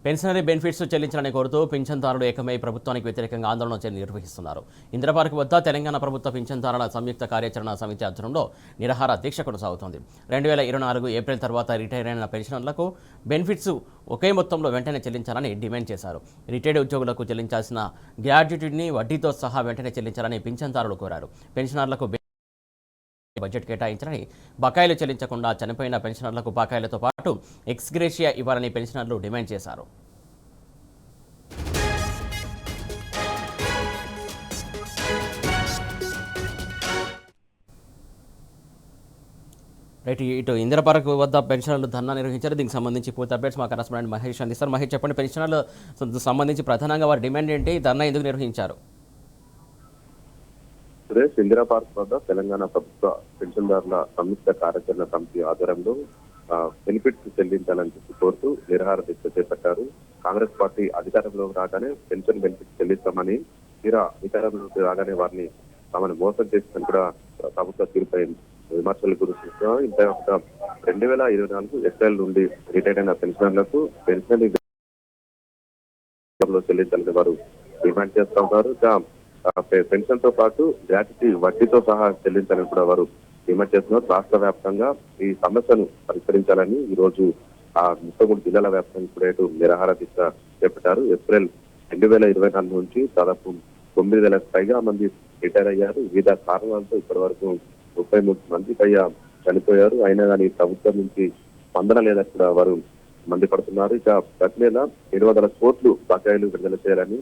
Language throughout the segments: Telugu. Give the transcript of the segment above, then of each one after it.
పెన్షనరీ బెనిఫిట్స్ చెల్లించాలని కోరుతూ పింఛన్దారులు ఏకమై ప్రభుత్వానికి వ్యతిరేకంగా ఆందోళన నిర్వహిస్తున్నారు. ఇంద్రపార్క్ వద్ద తెలంగాణ ప్రభుత్వ పింఛన్దారుల సంయుక్త కార్యాచరణ సమితి ఆధ్వర్యంలో నిరాహార దీక్ష కొనసాగుతోంది. 2024 ఏప్రిల్ తర్వాత రిటైర్ అయిన పెన్షనర్లకు బెనిఫిట్స్ ఒకే మొత్తంలో వెంటనే చెల్లించాలని డిమాండ్ చేశారు. రిటైర్డ్ ఉద్యోగులకు చెల్లించాల్సిన గ్రాట్యుటీని వడ్డీతో సహా వెంటనే చెల్లించాలని పింఛన్దారులు కోరారు. పెన్షనర్లకు బడ్జెట్ కేటాయించాలని, బకాయిలు చెల్లించకుండా చనిపోయిన పెన్షనర్లకు బకాయిలతో పాటు ఎక్స్గ్రేషియా ఇవ్వాలని పెన్షనర్లు డిమాండ్ చేశారు. రైట్, ఇటు ఇంద్రపార్క్ వద్ద పెన్షనర్లు ధర్నా నిర్వహించారు. దీనికి సంబంధించి పూర్తి అప్డేట్స్ మా కరెస్పాండెంట్ మహేష్ అందిస్తారు. మహేష్, చెప్పండి, పెన్షనర్లు సంబంధించి ప్రధానంగా వారి డిమాండ్ ఏంటి? ధర్నా ఎందుకు నిర్వహించారు? సురేష్, ఇందిరాపార్క్ వద్ద తెలంగాణ ప్రభుత్వ పెన్షన్దారుల సంయుక్త కార్యాచరణ సమితి ఆధ్వర్యంలో బెనిఫిట్స్ చెల్లించాలని చెప్పి కోరుతూ నిరాహార దీక్ష చేపట్టారు. కాంగ్రెస్ పార్టీ అధికారంలోకి రాగానే పెన్షన్ బెనిఫిట్స్ చెల్లిస్తామని, తీరా అధికారంలోకి రాగానే వారిని తమను మోసం చేసిందని కూడా ప్రభుత్వ తీరుపై విమర్శలు గురిస్తున్నారు. ఇంకా 2024 ఏప్రిల్ నుండి రిటైర్ అయిన పెన్షనర్లకు పెన్షన్ చెల్లించాలని వారు డిమాండ్ చేస్తూ ఉన్నారు. పెన్షన్ తో పాటు గ్రాట్యుటీ వడ్డీతో సహా చెల్లించాలని కూడా వారు డిమాండ్ చేస్తున్నారు. రాష్ట్ర వ్యాప్తంగా ఈ సమస్యను పరిష్కరించాలని ఈ రోజు 33 జిల్లాల వ్యాప్తంగా కూడా ఇటు నిరాహార దీక్ష చేపట్టారు. ఏప్రిల్ 2024 నుంచి దాదాపు 9,000కు పైగా మంది రిటైర్ అయ్యారు. వివిధ కారణాలతో ఇప్పటి వరకు 33 మంది పైగా చనిపోయారు. అయినా కానీ ప్రభుత్వం నుంచి స్పందన లేదని కూడా వారు మండిపడుతున్నారు. ఇక ప్రతి నెల 700 కోట్లు బకాయిలు విడుదల చేయాలని,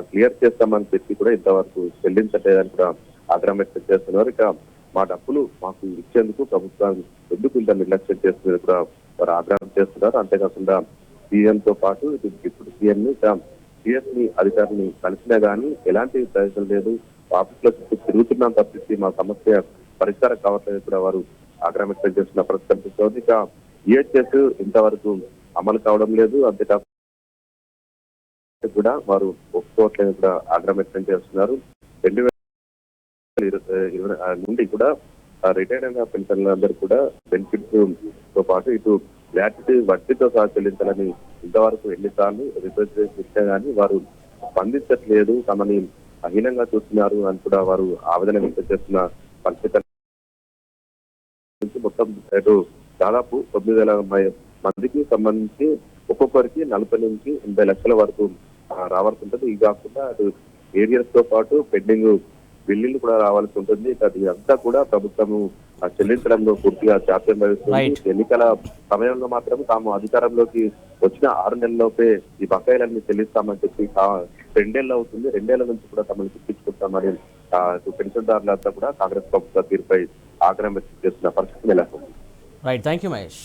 క్లియర్ చేస్తామని చెప్పి కూడా ఇంతవరకు చెల్లించలేదని కూడా ఆగ్రహం వ్యక్తం చేస్తున్నారు. ఇక మా డబ్బులు మాకు ఇచ్చేందుకు ప్రభుత్వం ఎందుకు ఇంత నిర్లక్ష్యం చేస్తుందని కూడా వారు ఆగ్రహం చేస్తున్నారు. అంతేకాకుండా సీఎం తో పాటు ఇప్పుడు సీఎం ని సిఎస్ ని అధికారులను కలిసినా గానీ ఎలాంటి ప్రయోజనం లేదు. ఆఫీస్ లో తిరుగుతున్నాం తప్పించి మా సమస్య పరిష్కారం కావట్లేదు కూడా వారు ఆగ్రహం వ్యక్తం చేస్తున్న పరిస్థితి కనిపిస్తోంది. ఇక ఈహెచ్ఎస్ ఇంతవరకు అమలు కావడం లేదు. అంతేకాకుండా కూడా వారు ఒప్పుకోవట్లేదు కూడా ఆగ్రహం వ్యక్తం చేస్తున్నారు. 2020 నుండి కూడా రిటైర్ అయిన పెన్షన్లందరూ కూడా బెనిఫిట్స్ తో పాటు ఇటు గ్రాట్యుటీ వడ్డీతో సహా చెల్లించాలని ఇంతవరకు ఎన్నిసార్లు రిప్రజెంటేషన్ ఇచ్చినా గానీ వారు స్పందించట్లేదు, తమని అహీనంగా చూస్తున్నారు అని కూడా వారు ఆవేదన వ్యక్తం చేస్తున్న పరిస్థితి. మొత్తం దాదాపు 9,000 మందికి సంబంధించి ఒక్కొక్కరికి 40 నుంచి 80 లక్షల వరకు రావాల్సి ఉంటుంది. ఇది కాకుండా అటు ఏరియర్స్ తో పాటు పెండింగ్ బిల్లులు కూడా రావాల్సి ఉంటుంది. అది అంతా కూడా ప్రభుత్వము చెల్లించడంలో పూర్తిగా జాప్యం వహిస్తుంది. ఎన్నికల సమయంలో మాత్రం తాము అధికారంలోకి వచ్చిన 6 నెలల్లోపే ఈ బకాయిలన్నీ చెల్లిస్తామని చెప్పి 2 ఏళ్ళు అవుతుంది. 2 ఏళ్ల నుంచి కూడా తమను తిప్పించుకుంటామని పెన్షన్దారులంతా కూడా కాంగ్రెస్ ప్రభుత్వ తీరుపై ఆగ్రహం వ్యక్తం చేస్తున్న పరిస్థితి నెలకొంది. Right, thank you Mahesh.